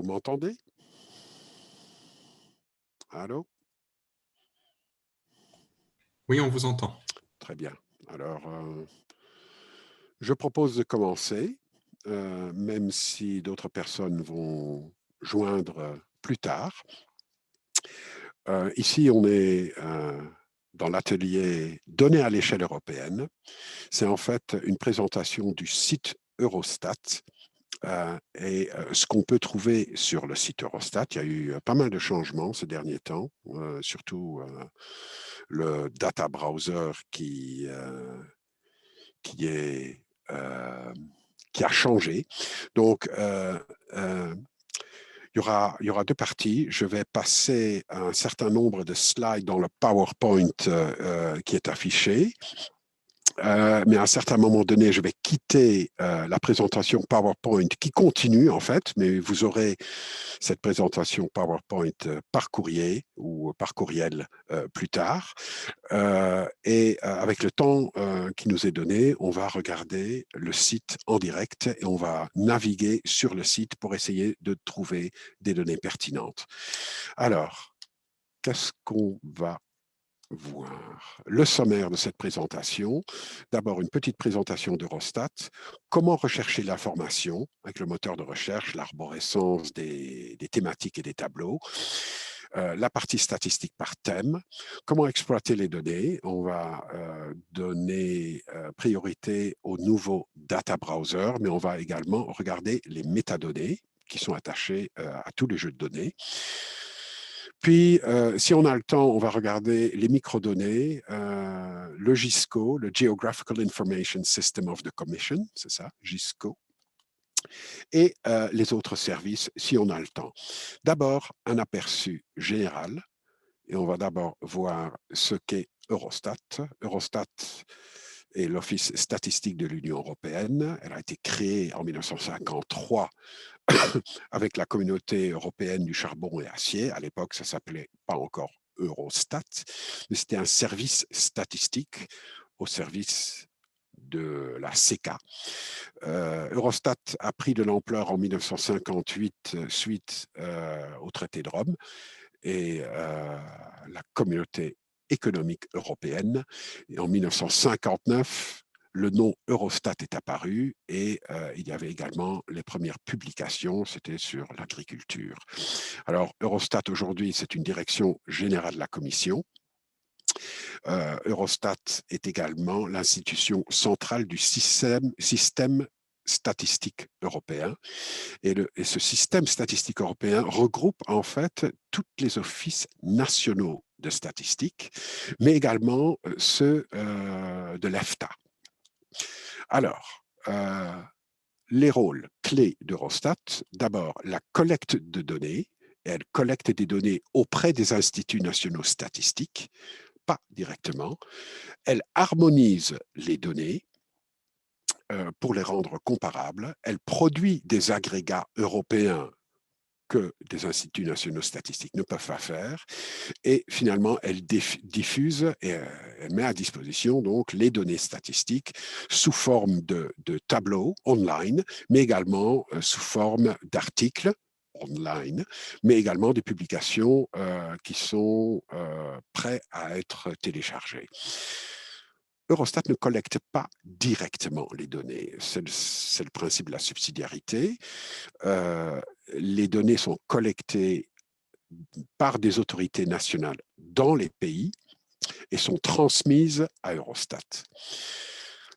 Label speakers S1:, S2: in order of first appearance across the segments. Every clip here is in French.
S1: Vous m'entendez? Allô?
S2: Oui, on vous entend.
S1: Très bien. Alors, je propose de commencer, même si d'autres personnes vont joindre plus tard. Ici, on est dans l'atelier Données à l'échelle européenne. C'est en fait une présentation du site Eurostat. Ce qu'on peut trouver sur le site Eurostat, il y a eu pas mal de changements ces derniers temps, surtout le data browser qui est euh, qui a changé. Donc, il y aura deux parties. Je vais passer un certain nombre de slides dans le PowerPoint qui est affiché. Mais à un certain moment donné, je vais quitter la présentation PowerPoint qui continue en fait, mais vous aurez cette présentation PowerPoint par courrier ou par courriel plus tard. Avec le temps qui nous est donné, on va regarder le site en direct et on va naviguer sur le site pour essayer de trouver des données pertinentes. Alors, qu'est-ce qu'on va voir? Le sommaire de cette présentation. D'abord, une petite présentation d'Eurostat. Comment rechercher l'information avec le moteur de recherche, l'arborescence des thématiques et des tableaux. La partie statistique par thème. Comment exploiter les données? On va donner priorité au nouveau data browser, mais on va également regarder les métadonnées qui sont attachées à tous les jeux de données. Puis, si on a le temps, on va regarder les microdonnées, le GISCO, le Geographical Information System of the Commission, c'est ça, GISCO, et les autres services, si on a le temps. D'abord, un aperçu général, et on va d'abord voir ce qu'est Eurostat. Eurostat est l'Office statistique de l'Union européenne. Elle a été créée en 1953 avec la communauté européenne du charbon et acier. À l'époque, ça ne s'appelait pas encore Eurostat, mais c'était un service statistique au service de la CECA. Eurostat a pris de l'ampleur en 1958 suite au traité de Rome et la communauté économique européenne. Et en 1959, le nom Eurostat est apparu et il y avait également les premières publications, c'était sur l'agriculture. Alors, Eurostat aujourd'hui, c'est une direction générale de la Commission. Eurostat est également l'institution centrale du système statistique européen. Et ce système statistique européen regroupe en fait tous les offices nationaux de statistique, mais également ceux de l'EFTA. Alors, les rôles clés d'Eurostat, d'abord la collecte de données. Elle collecte des données auprès des instituts nationaux statistiques, pas directement. Elle harmonise les données pour les rendre comparables. Elle produit des agrégats européens que des instituts nationaux statistiques ne peuvent pas faire. Et finalement, elle diffuse et elle met à disposition donc les données statistiques sous forme de tableaux online, mais également sous forme d'articles online, mais également des publications qui sont prêts à être téléchargées. Eurostat ne collecte pas directement les données. C'est le principe de la subsidiarité. Euh, les données sont collectées par des autorités nationales dans les pays et sont transmises à Eurostat.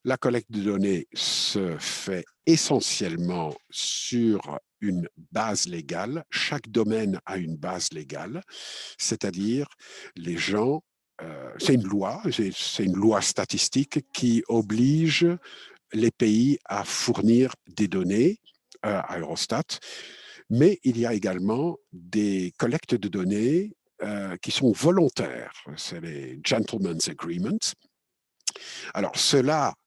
S1: La collecte de données se fait essentiellement sur une base légale. Chaque domaine a une base légale, c'est-à-dire les gens, c'est une loi statistique qui oblige les pays à fournir des données à Eurostat, mais il y a également des collectes de données qui sont volontaires. C'est les Gentlemen's Agreements. Alors,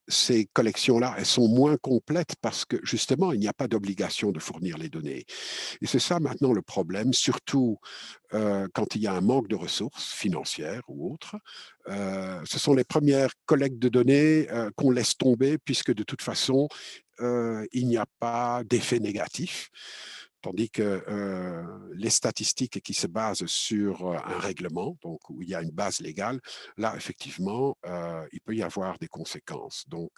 S1: ces collections-là, elles sont moins complètes parce que justement, il n'y a pas d'obligation de fournir les données. Et c'est ça maintenant le problème, surtout quand il y a un manque de ressources financières ou autres. Ce sont les premières collectes de données qu'on laisse tomber puisque de toute façon, il n'y a pas d'effet négatif. Tandis que les statistiques qui se basent sur un règlement, donc où il y a une base légale, là, effectivement, il peut y avoir des conséquences. Donc,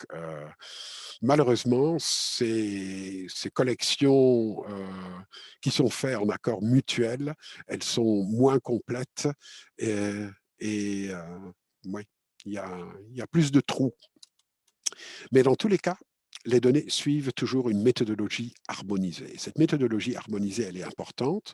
S1: malheureusement, ces collections qui sont faites en accord mutuel, elles sont moins complètes et, oui, il y a plus de trous. Mais dans tous les cas, les données suivent toujours une méthodologie harmonisée. Cette méthodologie harmonisée, elle est importante.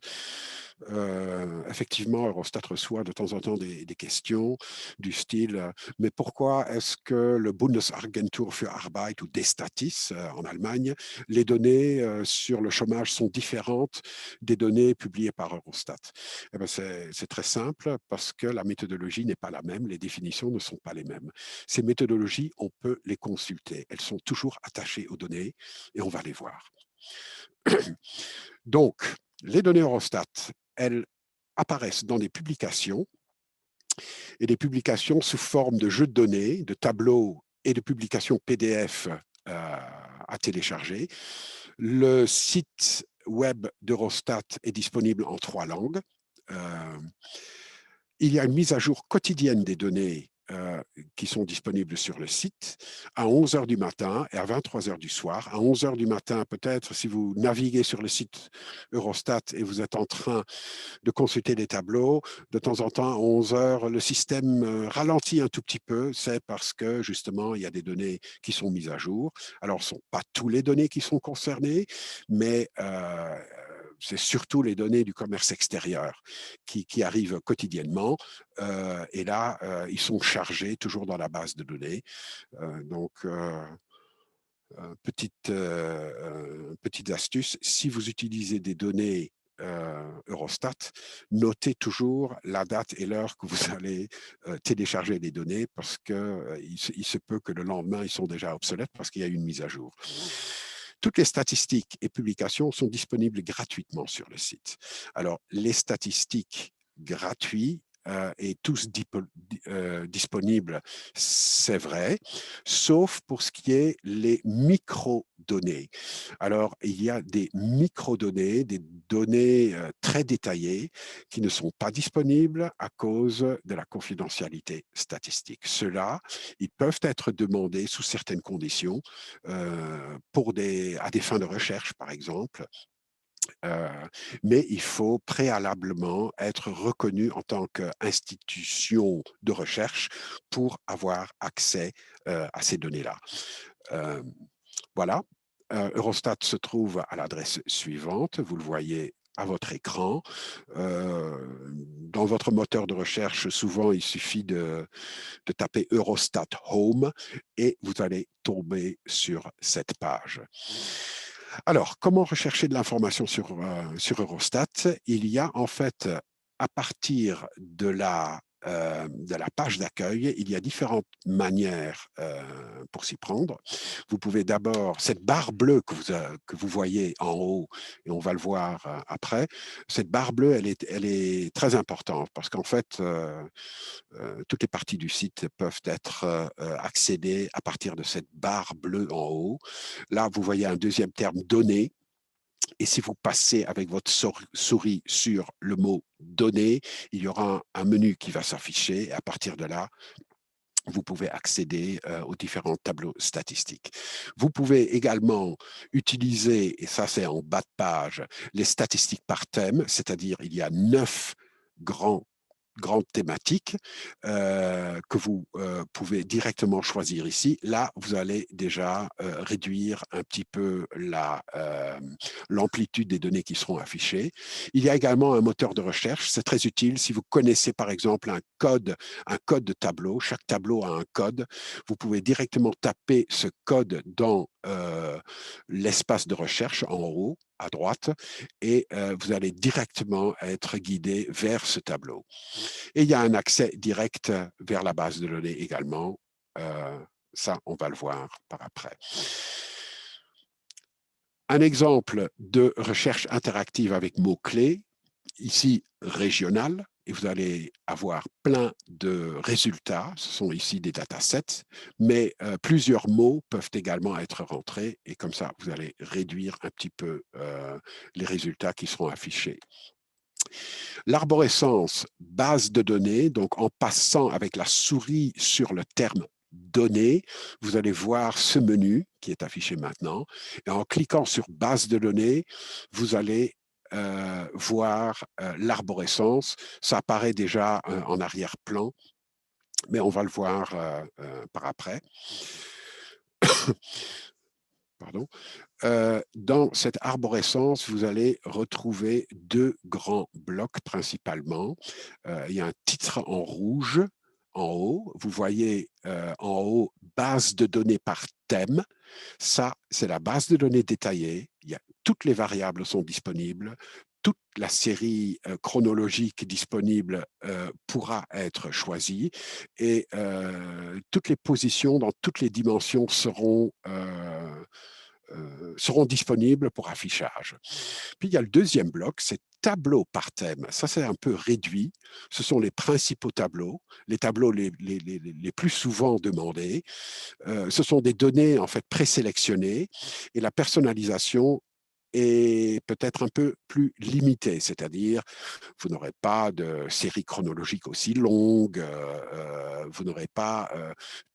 S1: Effectivement, Eurostat reçoit de temps en temps des questions du style mais pourquoi est-ce que le Bundesagentur für Arbeit ou des Statis en Allemagne, les données sur le chômage sont différentes des données publiées par Eurostat? Eh ben, c'est très simple parce que la méthodologie n'est pas la même, les définitions ne sont pas les mêmes. Ces méthodologies, on peut les consulter. Elles sont toujours attachées aux données et on va les voir. Donc, les données Eurostat, elles apparaissent dans des publications et des publications sous forme de jeux de données, de tableaux et de publications PDF à télécharger. Le site web d'Eurostat est disponible en 3 langues. Il y a une mise à jour quotidienne des données qui sont disponibles sur le site à 11 heures du matin et à 23 heures du soir. À 11 heures du matin, peut-être, si vous naviguez sur le site Eurostat et vous êtes en train de consulter les tableaux, de temps en temps, à 11 heures, le système ralentit un tout petit peu. C'est parce que, justement, il y a des données qui sont mises à jour. Alors, ce ne sont pas toutes les données qui sont concernées, mais c'est surtout les données du commerce extérieur qui arrivent quotidiennement. Et là, ils sont chargés toujours dans la base de données. Donc, petite astuce, si vous utilisez des données Eurostat, notez toujours la date et l'heure que vous allez télécharger les données parce que il se peut que le lendemain, ils sont déjà obsolètes parce qu'il y a eu une mise à jour. Toutes les statistiques et publications sont disponibles gratuitement sur le site. Alors, les statistiques gratuites et tous disponibles, c'est vrai, sauf pour ce qui est les microdonnées. Alors, il y a des microdonnées, des données très détaillées qui ne sont pas disponibles à cause de la confidentialité statistique. Ceux-là, ils peuvent être demandés sous certaines conditions à des fins de recherche, par exemple. Mais il faut préalablement être reconnu en tant qu'institution de recherche pour avoir accès à ces données-là. Voilà. Eurostat se trouve à l'adresse suivante. Vous le voyez à votre écran. Dans votre moteur de recherche, souvent, il suffit de taper Eurostat Home et vous allez tomber sur cette page. Alors, comment rechercher de l'information sur Eurostat? Il y a en fait, à partir de la page d'accueil, il y a différentes manières pour s'y prendre. Vous pouvez d'abord, cette barre bleue que vous voyez en haut, et on va le voir après, cette barre bleue, elle est très importante parce qu'en fait, toutes les parties du site peuvent être accédées à partir de cette barre bleue en haut. Là, vous voyez un deuxième terme, données. Et si vous passez avec votre souris sur le mot données, il y aura un menu qui va s'afficher. Et à partir de là, vous pouvez accéder aux différents tableaux statistiques. Vous pouvez également utiliser, et ça c'est en bas de page, les statistiques par thème, c'est-à-dire il y a 9 grandes thématiques que vous pouvez directement choisir ici. Là, vous allez déjà réduire un petit peu l'amplitude des données qui seront affichées. Il y a également un moteur de recherche. C'est très utile si vous connaissez par exemple un code de tableau. Chaque tableau a un code. Vous pouvez directement taper ce code dans l'espace de recherche en haut à droite et vous allez directement être guidé vers ce tableau. Et il y a un accès direct vers la base de données également. Ça, on va le voir par après. Un exemple de recherche interactive avec mots-clés, ici régional, et vous allez avoir plein de résultats. Ce sont ici des datasets, mais plusieurs mots peuvent également être rentrés et comme ça, vous allez réduire un petit peu les résultats qui seront affichés. L'arborescence base de données, donc en passant avec la souris sur le terme données, vous allez voir ce menu qui est affiché maintenant. Et en cliquant sur base de données, vous allez voir l'arborescence. Ça apparaît déjà en arrière-plan, mais on va le voir par après. Pardon. Dans cette arborescence, vous allez retrouver deux grands blocs principalement. Il y a un titre en rouge en haut. Vous voyez en haut base de données par thème. Ça, c'est la base de données détaillée. Toutes les variables sont disponibles. Toute la série chronologique disponible pourra être choisie et toutes les positions dans toutes les dimensions seront disponibles pour affichage. Puis il y a le deuxième bloc, c'est tableaux par thème. Ça, c'est un peu réduit. Ce sont les principaux tableaux, les tableaux les plus souvent demandés. Ce sont des données en fait présélectionnées et la personnalisation est peut-être un peu plus limitée, c'est-à-dire vous n'aurez pas de série chronologique aussi longue, vous n'aurez pas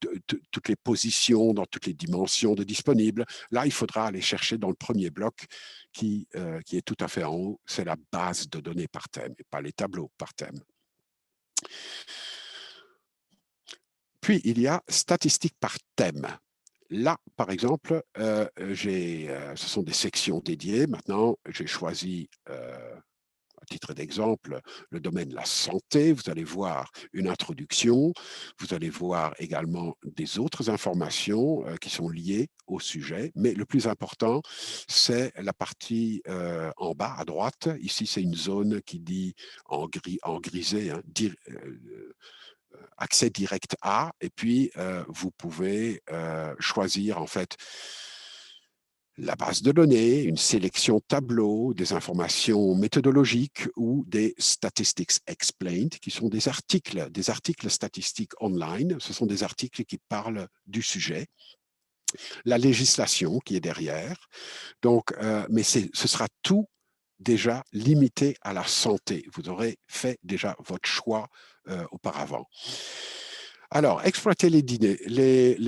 S1: toutes les positions dans toutes les dimensions de disponibles. Là, il faudra aller chercher dans le premier bloc qui est tout à fait en haut, c'est la base de données par thème et pas les tableaux par thème. Puis, il y a statistiques par thème. Là, par exemple, ce sont des sections dédiées. Maintenant, j'ai choisi, à titre d'exemple, le domaine de la santé. Vous allez voir une introduction. Vous allez voir également des autres informations qui sont liées au sujet. Mais le plus important, c'est la partie en bas à droite. Ici, c'est une zone qui dit en grisé, hein, accès direct à, et puis vous pouvez choisir en fait la base de données, une sélection tableau, des informations méthodologiques ou des statistics explained, qui sont des articles statistiques online. Ce sont des articles qui parlent du sujet. La législation qui est derrière. Donc, mais ce sera tout déjà limité à la santé. Vous aurez fait déjà votre choix auparavant. Alors, exploiter les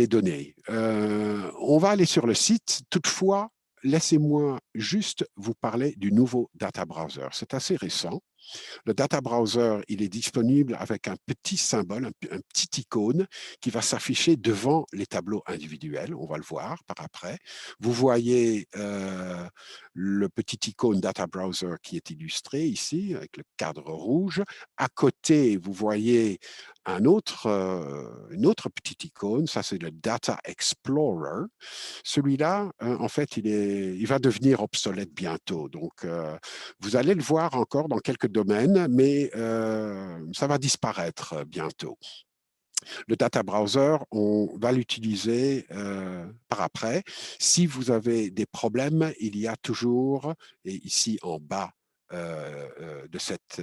S1: données. On va aller sur le site. Toutefois, laissez-moi juste vous parler du nouveau Data Browser. C'est assez récent. Le Data Browser, il est disponible avec un petit symbole, un petit icône qui va s'afficher devant les tableaux individuels. On va le voir par après. Vous voyez le petit icône Data Browser qui est illustré ici avec le cadre rouge. À côté, vous voyez une autre petite icône. Ça, c'est le Data Explorer. Celui-là, en fait, il va devenir obsolète bientôt. Donc, vous allez le voir encore dans quelques domaines, mais ça va disparaître bientôt. Le Data Browser, on va l'utiliser par après. Si vous avez des problèmes, il y a toujours, et ici en bas de cette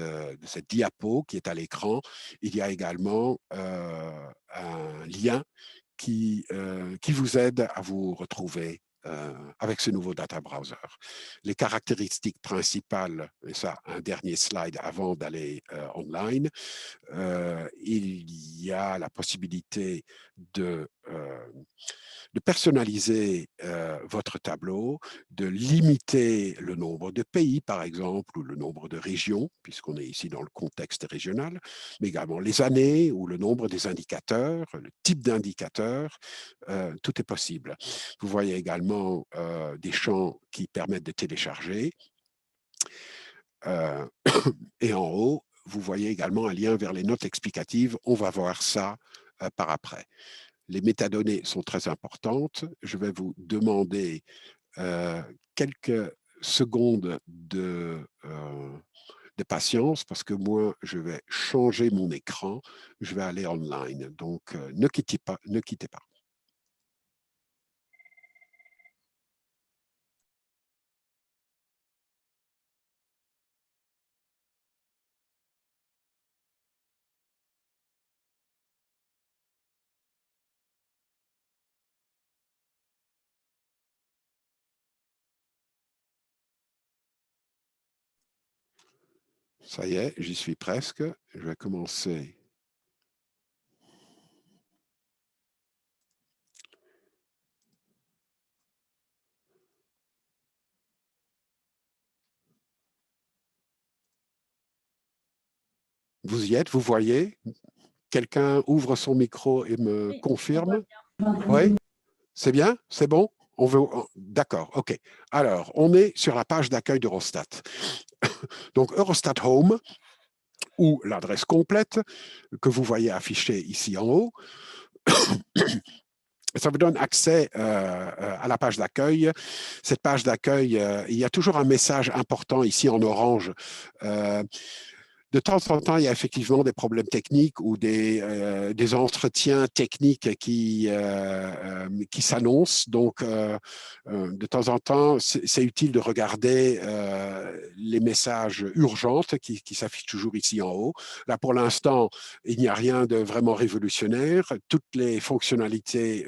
S1: diapo qui est à l'écran, il y a également un lien qui vous aide à vous retrouver avec ce nouveau Data Browser. Les caractéristiques principales, et ça, un dernier slide avant d'aller online, il y a la possibilité de personnaliser votre tableau, de limiter le nombre de pays, par exemple, ou le nombre de régions, puisqu'on est ici dans le contexte régional, mais également les années ou le nombre des indicateurs, le type d'indicateur, tout est possible. Vous voyez également des champs qui permettent de télécharger. Et en haut, vous voyez également un lien vers les notes explicatives. On va voir ça par après. Les métadonnées sont très importantes. Je vais vous demander quelques secondes de patience parce que moi, je vais changer mon écran. Je vais aller online. Donc, ne quittez pas, ne quittez pas. Ça y est, j'y suis presque. Je vais commencer. Vous y êtes, vous voyez? Quelqu'un ouvre son micro et me
S3: Oui, on voit
S1: confirme?
S3: bien.
S1: Oui, c'est bien? C'est bon? On veut... D'accord, OK. Alors, on est sur la page d'accueil d'Eurostat. Donc, Eurostat Home, ou l'adresse complète que vous voyez affichée ici en haut. Ça vous donne accès à la page d'accueil. Cette page d'accueil, il y a toujours un message important ici en orange. De temps en temps, il y a effectivement des problèmes techniques ou des entretiens techniques qui s'annoncent. Donc, de temps en temps, c'est utile de regarder les messages urgents qui s'affichent toujours ici en haut. Là, pour l'instant, il n'y a rien de vraiment révolutionnaire. Toutes les fonctionnalités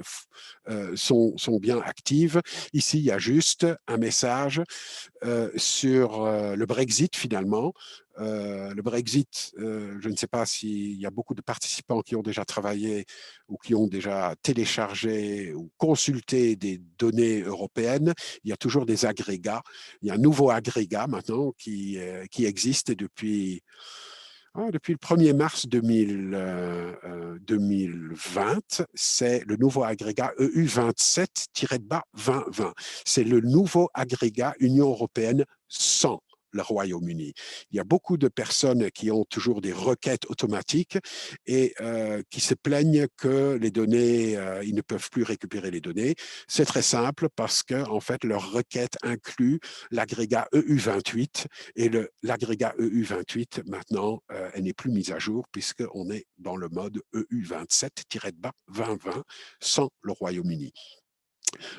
S1: sont bien actives. Ici, il y a juste un message sur le Brexit finalement. Le Brexit, je ne sais pas s'il y a beaucoup de participants qui ont déjà travaillé ou qui ont déjà téléchargé ou consulté des données européennes. Il y a toujours des agrégats. Il y a un nouveau agrégat maintenant qui existe depuis le 1er mars 2020, c'est le nouveau agrégat EU27-2020. C'est le nouveau agrégat Union européenne sans le Royaume-Uni. Il y a beaucoup de personnes qui ont toujours des requêtes automatiques et qui se plaignent que les données, ils ne peuvent plus récupérer les données. C'est très simple parce que en fait, leur requête inclut l'agrégat EU28 et l'agrégat EU28, maintenant, elle n'est plus mise à jour puisqu'on est dans le mode EU27-2020 sans le Royaume-Uni.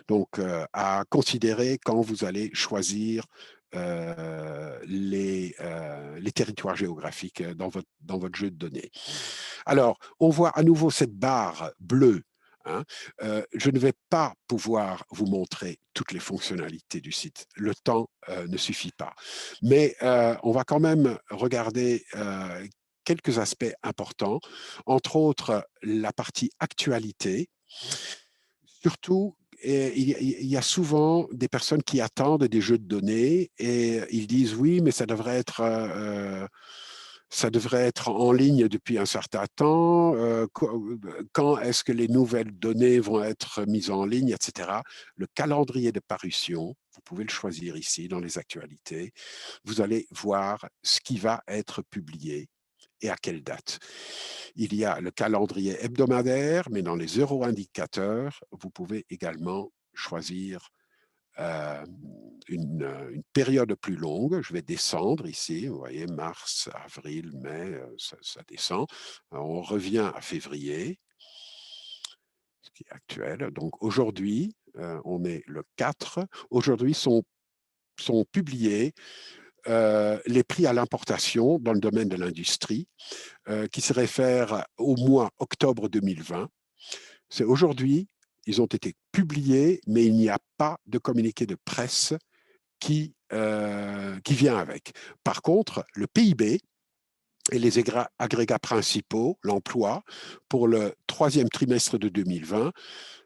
S1: Donc, à considérer quand vous allez choisir les territoires géographiques dans votre jeu de données. Alors, on voit à nouveau cette barre bleue. Hein. Je ne vais pas pouvoir vous montrer toutes les fonctionnalités du site. Le temps ne suffit pas. Mais on va quand même regarder quelques aspects importants, entre autres la partie actualité. Surtout, il y a souvent des personnes qui attendent des jeux de données et ils disent oui, mais ça devrait être en ligne depuis un certain temps. Quand est-ce que les nouvelles données vont être mises en ligne, etc. Le calendrier de parution, vous pouvez le choisir ici dans les actualités. Vous allez voir ce qui va être publié et à quelle date. Il y a le calendrier hebdomadaire, mais dans les euro-indicateurs, vous pouvez également choisir une période plus longue. Je vais descendre ici, vous voyez, mars, avril, mai, ça descend. Alors, on revient à février, ce qui est actuel. Donc aujourd'hui, on est le 4. Aujourd'hui sont publiés les prix à l'importation dans le domaine de l'industrie qui se réfèrent au mois octobre 2020. C'est aujourd'hui, ils ont été publiés, mais il n'y a pas de communiqué de presse qui vient avec. Par contre, le PIB et les agrégats principaux, l'emploi, pour le 3e trimestre de 2020,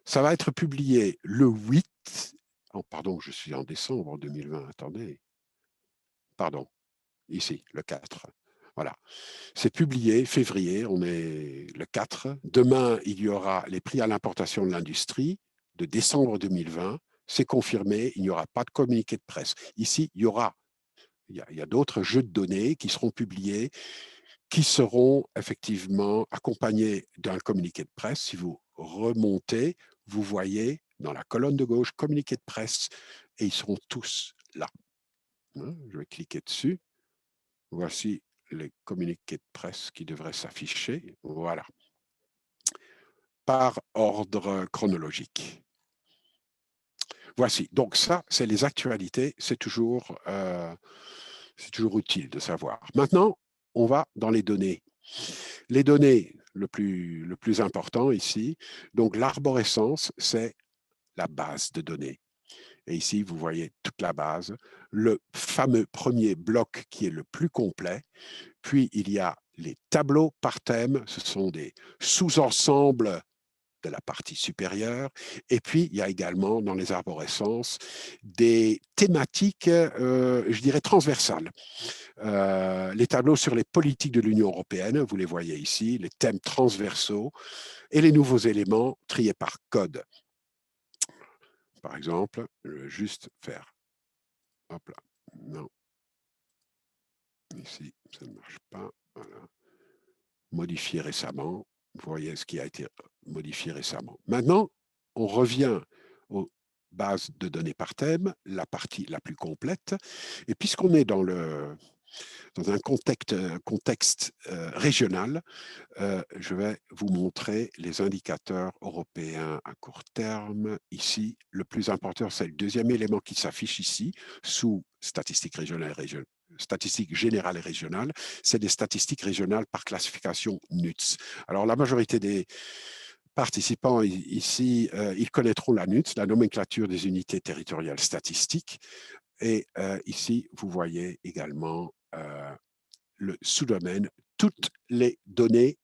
S1: ça va être publié le 8. Oh, pardon, je suis en décembre 2020, attendez. Pardon, ici, le 4. Voilà. C'est publié février, on est le 4. Demain, il y aura les prix à l'importation de l'industrie de décembre 2020. C'est confirmé, il n'y aura pas de communiqué de presse. Ici, il y a d'autres jeux de données qui seront publiés, qui seront effectivement accompagnés d'un communiqué de presse. Si vous remontez, vous voyez dans la colonne de gauche communiqué de presse et ils seront tous là. Je vais cliquer dessus. Voici les communiqués de presse qui devraient s'afficher. Voilà. Par ordre chronologique. Voici. Donc ça, c'est les actualités. C'est toujours utile de savoir. Maintenant, on va dans les données. Les données, le plus important ici, donc l'arborescence, c'est la base de données. Et ici, vous voyez toutes toute la base, le fameux premier bloc qui est le plus complet, puis il y a les tableaux par thème, ce sont des sous-ensembles de la partie supérieure, et puis il y a également dans les arborescences des thématiques, je dirais, transversales. Les tableaux sur les politiques de l'Union européenne, vous les voyez ici, les thèmes transversaux, et les nouveaux éléments triés par code. Par exemple, je vais juste faire, hop là, non, ici, ça ne marche pas, voilà, modifié récemment, vous voyez ce qui a été modifié récemment. Maintenant, on revient aux bases de données par thème, la partie la plus complète, et puisqu'on est dans un contexte régional, je vais vous montrer les indicateurs européens à court terme. Ici, le plus important, c'est le deuxième élément qui s'affiche ici, sous statistiques régionales et statistiques générales et régionales, c'est des statistiques régionales par classification NUTS. Alors, la majorité des participants ici, ils connaîtront la NUTS, la nomenclature des unités territoriales statistiques. Et ici, vous voyez également le sous-domaine, toutes les données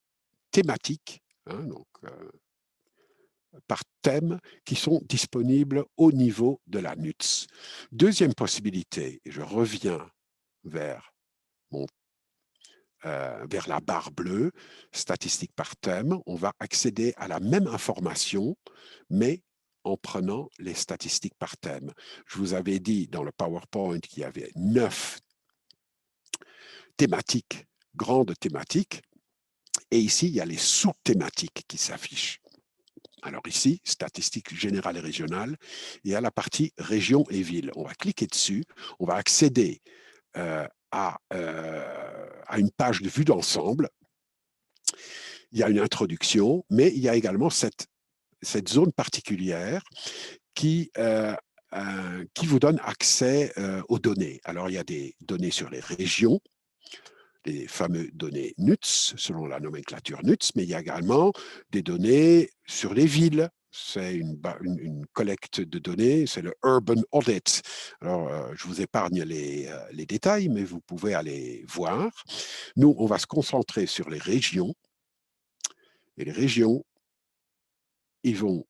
S1: thématiques, hein, donc, par thème, qui sont disponibles au niveau de la NUTS. Deuxième possibilité, et je reviens vers, vers la barre bleue, statistiques par thème, on va accéder à la même information, mais en prenant les statistiques par thème. Je vous avais dit dans le PowerPoint qu'il y avait 9 thématiques, grandes thématiques, et ici, il y a les sous-thématiques qui s'affichent. Alors ici, statistiques générales et régionales, il y a la partie région et ville. On va cliquer dessus, on va accéder à une page de vue d'ensemble. Il y a une introduction, mais il y a également cette zone particulière qui vous donne accès aux données. Alors, il y a des données sur les régions, les fameuses données NUTS, selon la nomenclature NUTS, mais il y a également des données sur les villes. C'est une collecte de données, c'est le Urban Audit. Alors, je vous épargne les détails, mais vous pouvez aller voir. Nous, on va se concentrer sur les régions. Et les régions, ils vont,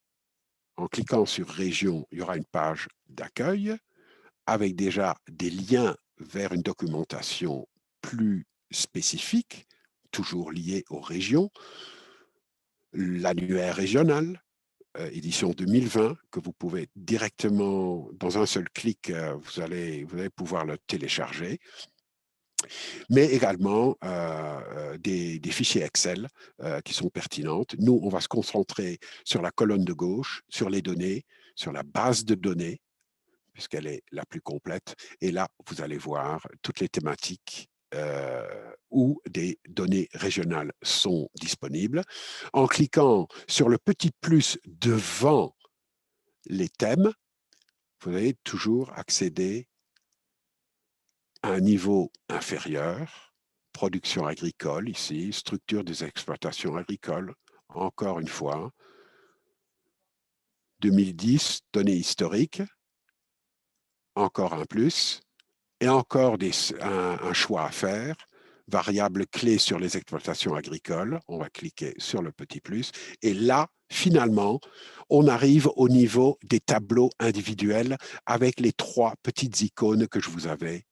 S1: en cliquant sur région, il y aura une page d'accueil avec déjà des liens vers une documentation plus spécifique, toujours liée aux régions, l'annuaire régional, édition 2020, que vous pouvez directement, dans un seul clic, vous allez pouvoir le télécharger, mais également des fichiers Excel qui sont pertinentes. Nous, on va se concentrer sur la colonne de gauche, sur les données, sur la base de données, puisqu'elle est la plus complète. Et là, vous allez voir toutes les thématiques où des données régionales sont disponibles. En cliquant sur le petit plus devant les thèmes, vous allez toujours accéder à un niveau inférieur, production agricole ici, structure des exploitations agricoles, encore une fois, 2010, données historiques, encore un plus, et encore un choix à faire, variable clé sur les exploitations agricoles, on va cliquer sur le petit plus, et là, finalement, on arrive au niveau des tableaux individuels avec les 3 petites icônes que je vous avais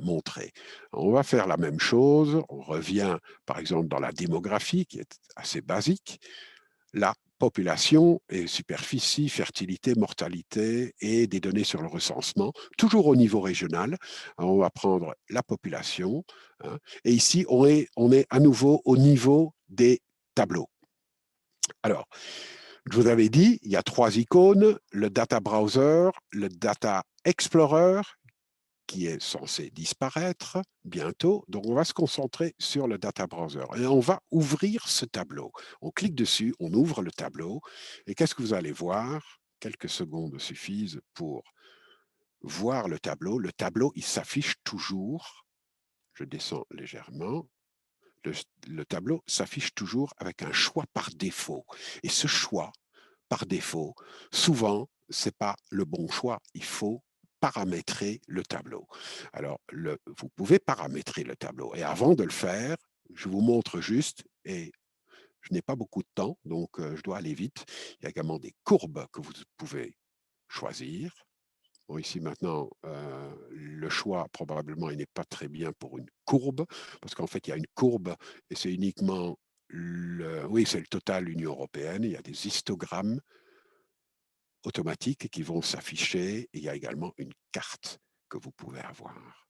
S1: montrées. On va faire la même chose, on revient par exemple dans la démographie qui est assez basique, la population et superficie, fertilité, mortalité et des données sur le recensement, toujours au niveau régional. On va prendre la population, hein, et ici, on est à nouveau au niveau des tableaux. Alors, je vous avais dit, il y a 3 icônes, le Data Browser, le Data Explorer, qui est censé disparaître bientôt. Donc, on va se concentrer sur le Data Browser et on va ouvrir ce tableau. On clique dessus, on ouvre le tableau et qu'est-ce que vous allez voir? Quelques secondes suffisent pour voir le tableau. Le tableau, il s'affiche toujours. Je descends légèrement. Le tableau s'affiche toujours avec un choix par défaut. Et ce choix par défaut, souvent, ce n'est pas le bon choix. Il faut paramétrer le tableau. Alors, vous pouvez paramétrer le tableau. Et avant de le faire, je vous montre juste, et je n'ai pas beaucoup de temps, donc je dois aller vite. Il y a également des courbes que vous pouvez choisir. Bon, ici maintenant, le choix probablement il n'est pas très bien pour une courbe, parce qu'en fait il y a une courbe et c'est uniquement oui, c'est le total Union européenne. Il y a des histogrammes automatiques qui vont s'afficher. Il y a également une carte que vous pouvez avoir.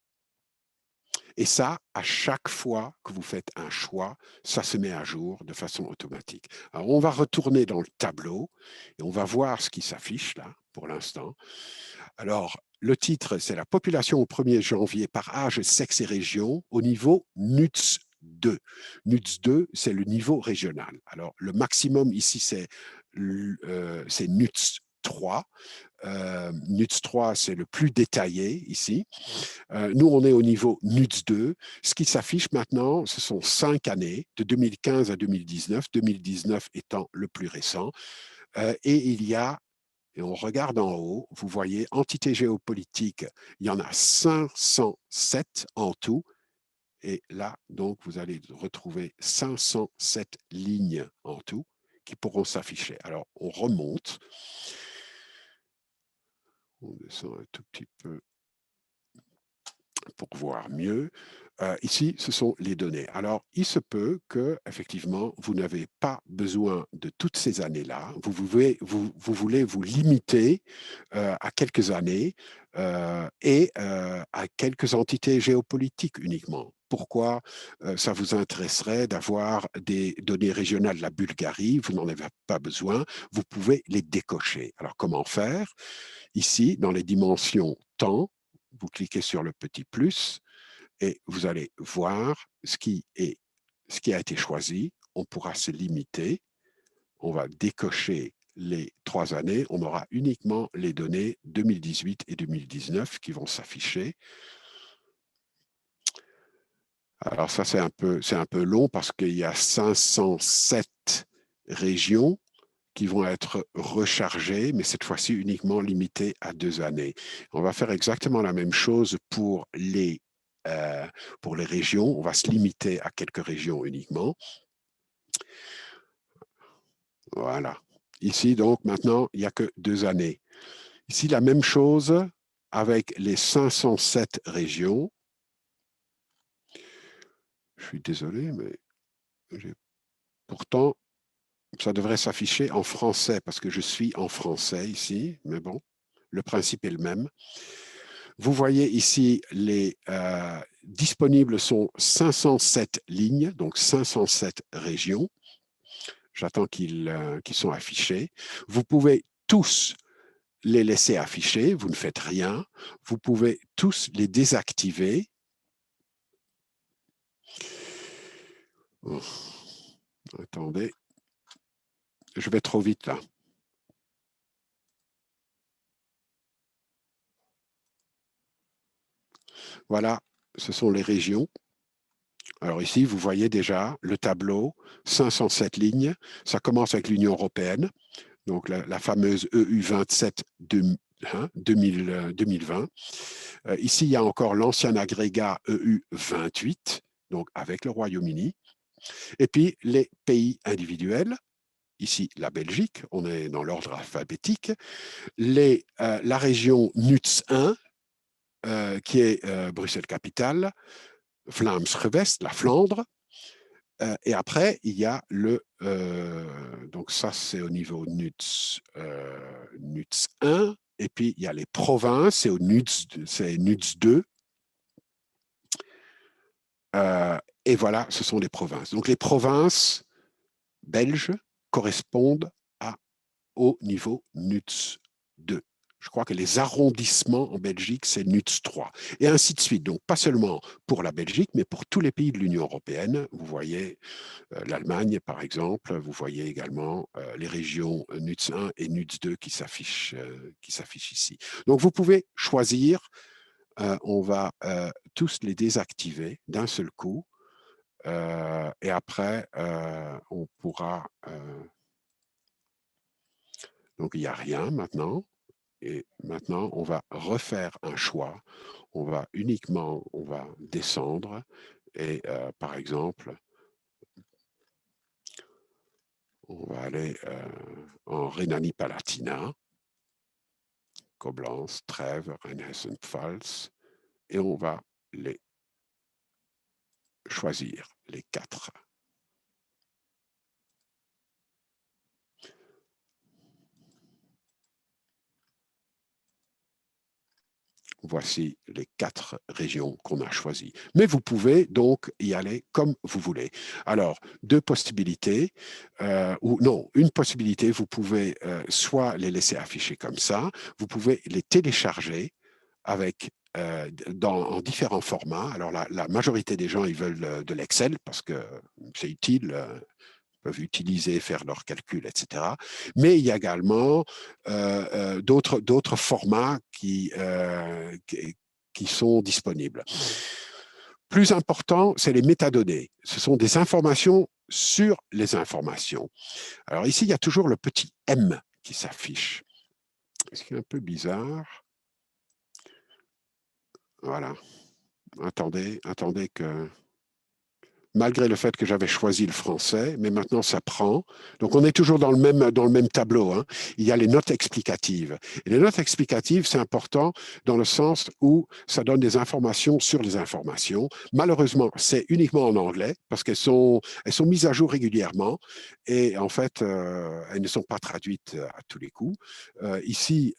S1: Et ça, à chaque fois que vous faites un choix, ça se met à jour de façon automatique. Alors, on va retourner dans le tableau et on va voir ce qui s'affiche là pour l'instant. Alors, le titre, c'est la population au 1er janvier par âge, sexe et région au niveau NUTS 2. NUTS 2, c'est le niveau régional. Alors, le maximum ici, c'est NUTS 3. NUTS 3, c'est le plus détaillé ici. Nous, on est au niveau NUTS 2. Ce qui s'affiche maintenant, ce sont 5 années, de 2015 à 2019, 2019 étant le plus récent. Et il y a, et on regarde en haut, vous voyez, entité géopolitique, il y en a 507 en tout. Et là, donc, vous allez retrouver 507 lignes en tout qui pourront s'afficher. Alors, on remonte. On descend un tout petit peu pour voir mieux. Ici, ce sont les données. Alors, il se peut que, effectivement, vous n'avez pas besoin de toutes ces années-là. Vous voulez vous limiter à quelques années et à quelques entités géopolitiques uniquement. Pourquoi ça vous intéresserait d'avoir des données régionales de la Bulgarie? Vous n'en avez pas besoin. Vous pouvez les décocher. Alors, comment faire? Ici, dans les dimensions temps, vous cliquez sur le petit plus et vous allez voir ce qui a été choisi. On pourra se limiter. On va décocher les 3 années. On aura uniquement les données 2018 et 2019 qui vont s'afficher. Alors ça, c'est un peu long parce qu'il y a 507 régions qui vont être rechargées, mais cette fois-ci uniquement limitées à 2 années. On va faire exactement la même chose pour les régions. On va se limiter à quelques régions uniquement. Voilà. Ici, donc, maintenant, il n'y a que 2 années. Ici, la même chose avec les 507 régions. Je suis désolé, mais pourtant, ça devrait s'afficher en français parce que je suis en français ici, mais bon, le principe est le même. Vous voyez ici, les disponibles sont 507 lignes, donc 507 régions. J'attends qu'ils soient affichés. Vous pouvez tous les laisser afficher, vous ne faites rien. Vous pouvez tous les désactiver. Oh, attendez, je vais trop vite là. Voilà, ce sont les régions. Alors ici, vous voyez déjà le tableau, 507 lignes. Ça commence avec l'Union européenne, donc la fameuse EU27 2020. Ici, il y a encore l'ancien agrégat EU28, donc avec le Royaume-Uni. Et puis, les pays individuels. Ici, la Belgique, on est dans l'ordre alphabétique. La région NUTS 1, qui est Bruxelles-Capitale, Vlaams-Gewest, la Flandre. Et après, il y a donc ça, c'est au niveau NUTS 1. Et puis, il y a les provinces, c'est NUTS 2. Et voilà, ce sont les provinces. Donc, les provinces belges correspondent au niveau NUTS 2. Je crois que les arrondissements en Belgique, c'est NUTS 3. Et ainsi de suite. Donc, pas seulement pour la Belgique, mais pour tous les pays de l'Union européenne. Vous voyez l'Allemagne, par exemple. Vous voyez également les régions NUTS 1 et NUTS 2 qui s'affichent ici. Donc, vous pouvez choisir. On va tous les désactiver d'un seul coup. Et après, on pourra... donc, il n'y a rien maintenant. Et maintenant, on va refaire un choix. On va descendre et par exemple, on va aller en Rhénanie-Palatinat, Koblenz, Trèves, Rheinhessen-Pfalz, et on va les choisir, les 4. Voici les 4 régions qu'on a choisies. Mais vous pouvez donc y aller comme vous voulez. Alors, 2 possibilités, ou non, une possibilité, vous pouvez soit les laisser afficher comme ça, vous pouvez les télécharger avec en différents formats. Alors, la majorité des gens, ils veulent de l'Excel parce que c'est utile, peuvent utiliser, faire leurs calculs, etc. Mais il y a également d'autres formats qui sont disponibles. Plus important, c'est les métadonnées. Ce sont des informations sur les informations. Alors ici, il y a toujours le petit M qui s'affiche. Ce qui est un peu bizarre. Voilà. Attendez que malgré le fait que j'avais choisi le français, mais maintenant ça prend. Donc on est toujours dans le même tableau. Hein. Il y a les notes explicatives. Et les notes explicatives, c'est important dans le sens où ça donne des informations sur les informations. Malheureusement, c'est uniquement en anglais parce elles sont mises à jour régulièrement et en fait, elles ne sont pas traduites à tous les coups. Ici,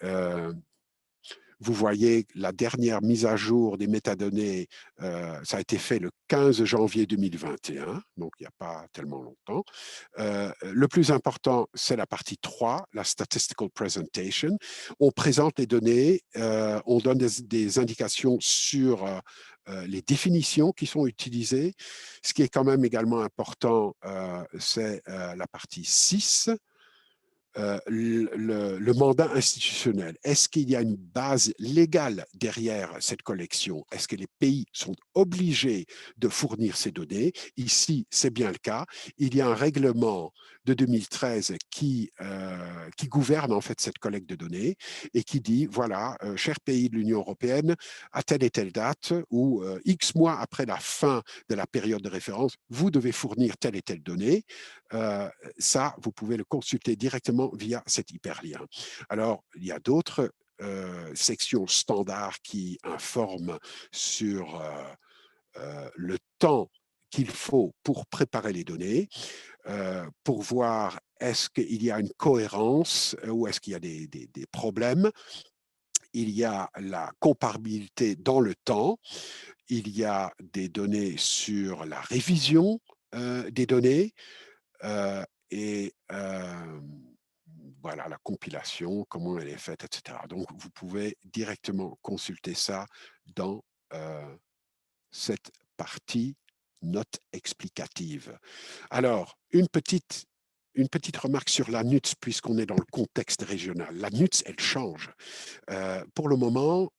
S1: vous voyez la dernière mise à jour des métadonnées, ça a été fait le 15 janvier 2021, donc il n'y a pas tellement longtemps. Le plus important, c'est la partie 3, la Statistical Presentation. On présente les données, on donne des indications sur les définitions qui sont utilisées. Ce qui est quand même également important, c'est la partie 6, le mandat institutionnel. Est-ce qu'il y a une base légale derrière cette collection? Est-ce que les pays sont obligés de fournir ces données? Ici, c'est bien le cas. Il y a un règlement de 2013 qui gouverne en fait cette collecte de données et qui dit, voilà, chers pays de l'Union européenne, à telle et telle date ou X mois après la fin de la période de référence, vous devez fournir telle et telle donnée. Ça, vous pouvez le consulter directement via cet hyperlien. Alors, il y a d'autres sections standards qui informent sur le temps qu'il faut pour préparer les données, pour voir est-ce qu'il y a une cohérence ou est-ce qu'il y a des problèmes. Il y a la comparabilité dans le temps. Il y a des données sur la révision des données. Et voilà, la compilation, comment elle est faite, etc. Donc, vous pouvez directement consulter ça dans cette partie note explicative. Alors, une petite remarque sur la NUTS, puisqu'on est dans le contexte régional. La NUTS, elle change. Pour le moment,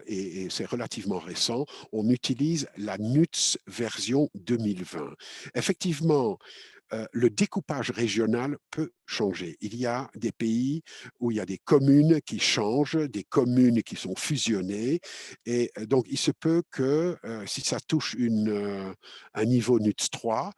S1: et c'est relativement récent, on utilise la NUTS version 2020. Effectivement, le découpage régional peut changer. Il y a des pays où il y a des communes qui changent, des communes qui sont fusionnées. Et donc, il se peut que si ça touche un niveau NUTS 3,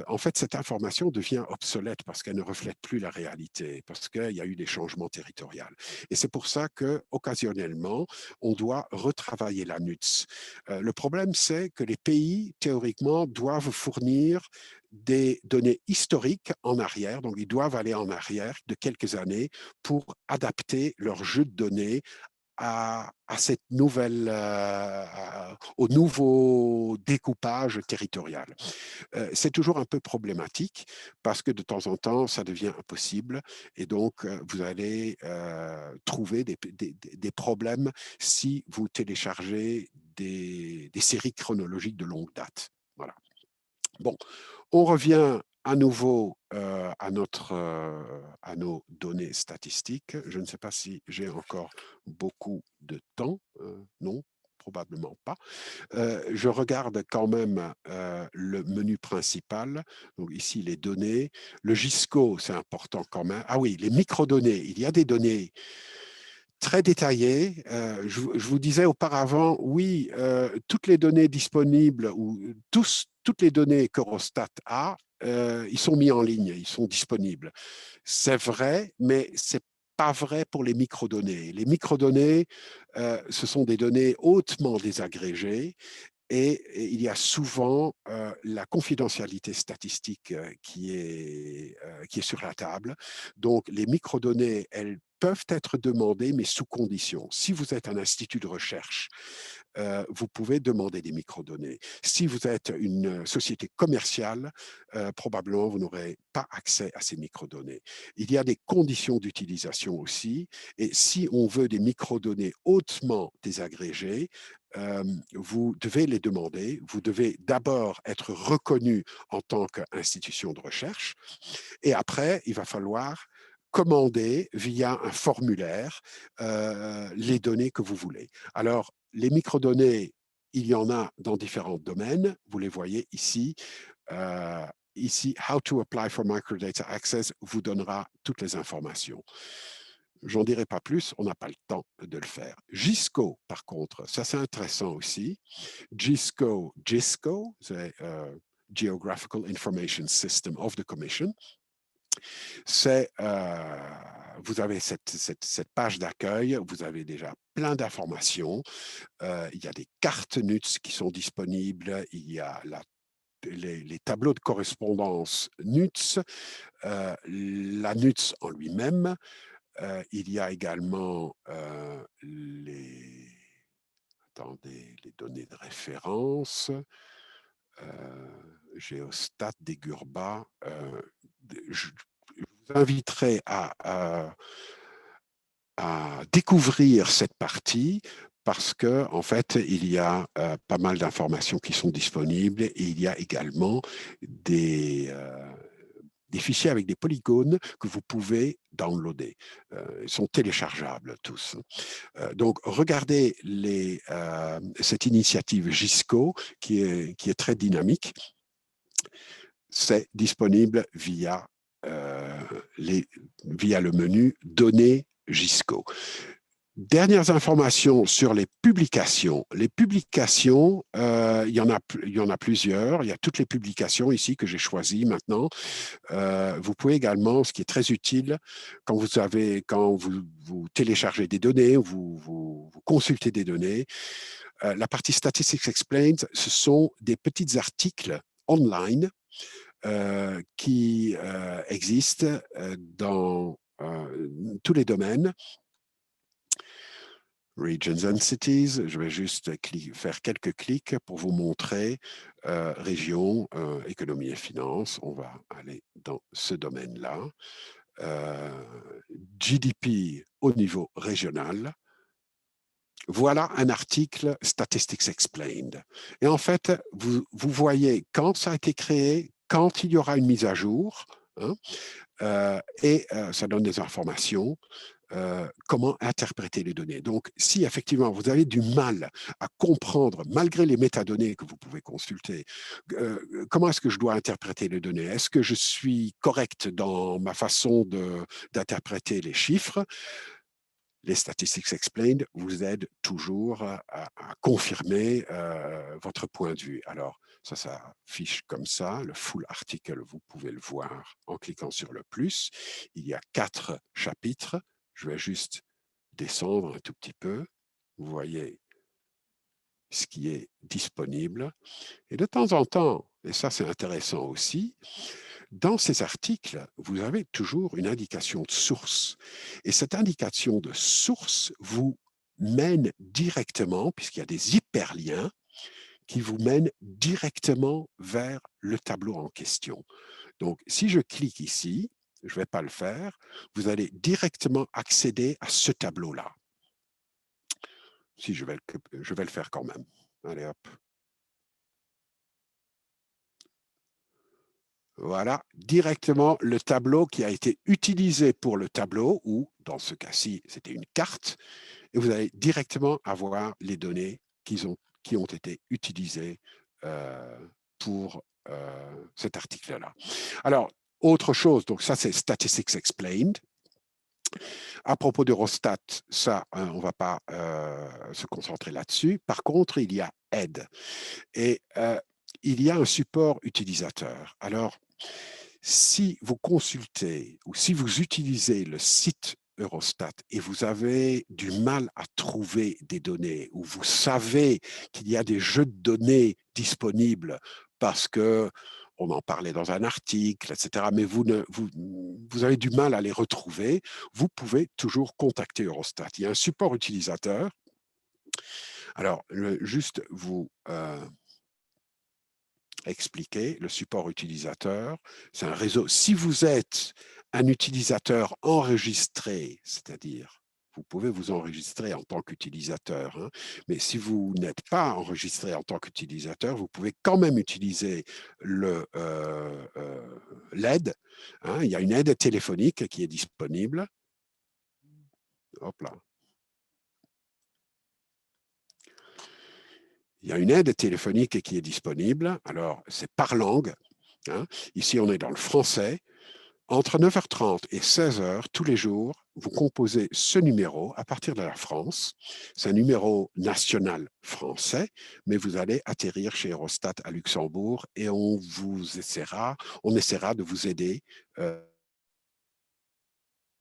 S1: en fait, cette information devient obsolète parce qu'elle ne reflète plus la réalité, parce qu'il y a eu des changements territoriaux. Et c'est pour ça que occasionnellement, on doit retravailler la NUTS. Le problème, c'est que les pays, théoriquement, doivent fournir des données historiques en arrière, donc ils doivent aller en arrière de quelques années pour adapter leur jeu de données à cette nouvelle, au nouveau découpage territorial. C'est toujours un peu problématique parce que de temps en temps, ça devient impossible et donc vous allez trouver des problèmes si vous téléchargez des séries chronologiques de longue date. Voilà. Bon, on revient à nouveau à nos données statistiques. Je ne sais pas si j'ai encore beaucoup de temps. Non, probablement pas. Je regarde quand même le menu principal. Donc ici, les données. Le GISCO, c'est important quand même. Ah oui, les microdonnées. Il y a des données très détaillé. Je vous disais auparavant, oui, toutes les données disponibles ou toutes les données qu'Eurostat a, ils sont mis en ligne, ils sont disponibles. C'est vrai, mais c'est pas vrai pour les microdonnées. Les microdonnées, ce sont des données hautement désagrégées et il y a souvent la confidentialité statistique qui est sur la table. Donc, les microdonnées, elles peuvent être demandées, mais sous condition. Si vous êtes un institut de recherche, vous pouvez demander des microdonnées. Si vous êtes une société commerciale, probablement vous n'aurez pas accès à ces microdonnées. Il y a des conditions d'utilisation aussi, et si on veut des microdonnées hautement désagrégées, vous devez les demander. Vous devez d'abord être reconnu en tant qu'institution de recherche, et après, il va falloir commander via un formulaire les données que vous voulez. Alors, les microdonnées, il y en a dans différents domaines. Vous les voyez ici. Ici, How to apply for microdata access vous donnera toutes les informations. J'en dirai pas plus, on n'a pas le temps de le faire. GISCO, par contre, ça c'est intéressant aussi. GISCO, c'est Geographical Information System of the Commission. C'est, vous avez cette page d'accueil, vous avez déjà plein d'informations. Il y a des cartes NUTS qui sont disponibles, il y a les tableaux de correspondance NUTS, la NUTS en lui-même. Il y a également attendez, les données de référence, Géostat, Degurba. Je vous inviterai à découvrir cette partie parce que en fait, il y a pas mal d'informations qui sont disponibles et il y a également des fichiers avec des polygones que vous pouvez downloader. Ils sont téléchargeables tous. Donc, regardez cette initiative GISCO qui est très dynamique. C'est disponible via le menu Données GISCO. Dernières informations sur les publications. Les publications, il y en a plusieurs. Il y a toutes les publications ici que j'ai choisies maintenant. Vous pouvez également, ce qui est très utile, quand vous téléchargez des données, vous consultez des données, la partie Statistics Explained, ce sont des petits articles online qui existent dans tous les domaines. Regions and Cities, je vais juste faire quelques clics pour vous montrer région, économie et finances. On va aller dans ce domaine-là. GDP au niveau régional. Voilà un article Statistics Explained. Et en fait, vous voyez quand ça a été créé, quand il y aura une mise à jour, hein, et ça donne des informations. Comment interpréter les données. Donc, si effectivement vous avez du mal à comprendre, malgré les métadonnées que vous pouvez consulter, comment est-ce que je dois interpréter les données? Est-ce que je suis correct dans ma façon d'interpréter les chiffres? Les Statistics Explained vous aident toujours à confirmer votre point de vue. Alors, ça s'affiche comme ça. Le full article, vous pouvez le voir en cliquant sur le plus. Il y a 4 chapitres. Je vais juste descendre un tout petit peu. Vous voyez ce qui est disponible. Et de temps en temps, et ça c'est intéressant aussi, dans ces articles, vous avez toujours une indication de source. Et cette indication de source vous mène directement, puisqu'il y a des hyperliens, qui vous mènent directement vers le tableau en question. Donc, si je clique ici, je ne vais pas le faire, vous allez directement accéder à ce tableau-là. Si je vais le faire quand même. Allez hop. Voilà, directement le tableau qui a été utilisé pour le tableau, ou dans ce cas-ci, c'était une carte, et vous allez directement avoir les données qui ont été utilisées pour cet article-là. Alors, autre chose, donc ça c'est Statistics Explained. À propos d'Eurostat, ça, on ne va pas se concentrer là-dessus. Par contre, il y a Aide. Et il y a un support utilisateur. Alors, si vous consultez ou si vous utilisez le site Eurostat et vous avez du mal à trouver des données ou vous savez qu'il y a des jeux de données disponibles parce que on en parlait dans un article, etc., mais vous avez du mal à les retrouver, vous pouvez toujours contacter Eurostat. Il y a un support utilisateur. Alors, juste vous expliquer, le support utilisateur, c'est un réseau. Si vous êtes un utilisateur enregistré, c'est-à-dire vous pouvez vous enregistrer en tant qu'utilisateur, hein, mais si vous n'êtes pas enregistré en tant qu'utilisateur, vous pouvez quand même utiliser l'aide. Hein, il y a une aide téléphonique qui est disponible. Hop là. Il y a une aide téléphonique qui est disponible. Alors, c'est par langue. Hein. Ici, on est dans le français. Entre 9h30 et 16h tous les jours, vous composez ce numéro à partir de la France. C'est un numéro national français, mais vous allez atterrir chez Eurostat à Luxembourg et on essaiera de vous aider